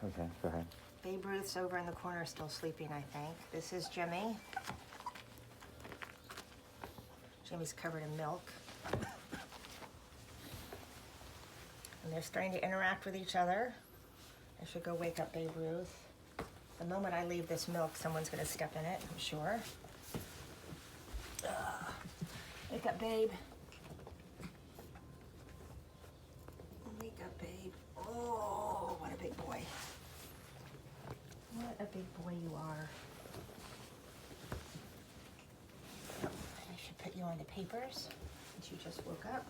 Okay, go ahead. Babe Ruth's over in the corner still sleeping, I think. This is Jimmy. Jimmy's covered in milk. And they're starting to interact with each other. I should go wake up Babe Ruth. The moment I leave this milk, someone's gonna step in it, I'm sure. Wake up, babe. Wake up, babe. Oh, what a big boy. What a big boy you are. I should put you on the papers since you just woke up.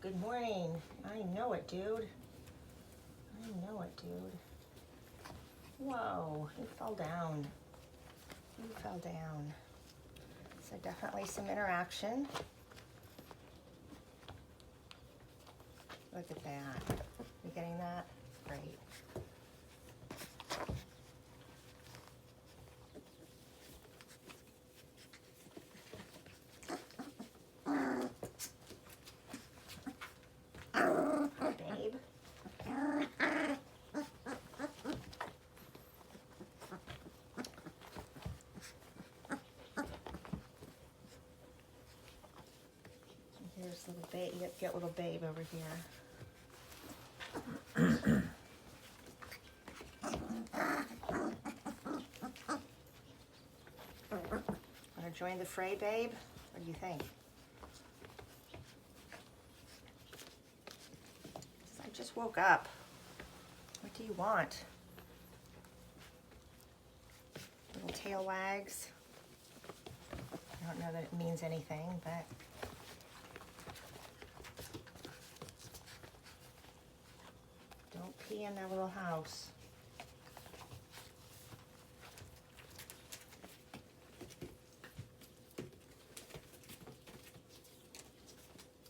Good morning. I know it, dude. I know it, dude. Whoa, you fell down. You fell down. So definitely some interaction. Look at that. You getting that? Great. Babe. Here's little babe. You get little babe over here. Want to join the fray, babe? What do you think? I just woke up. What do you want? Little tail wags. I don't know that it means anything, but don't pee in their little house.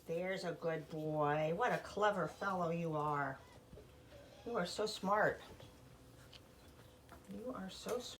There's a good boy. What a clever fellow you are. You are so smart. You are so smart.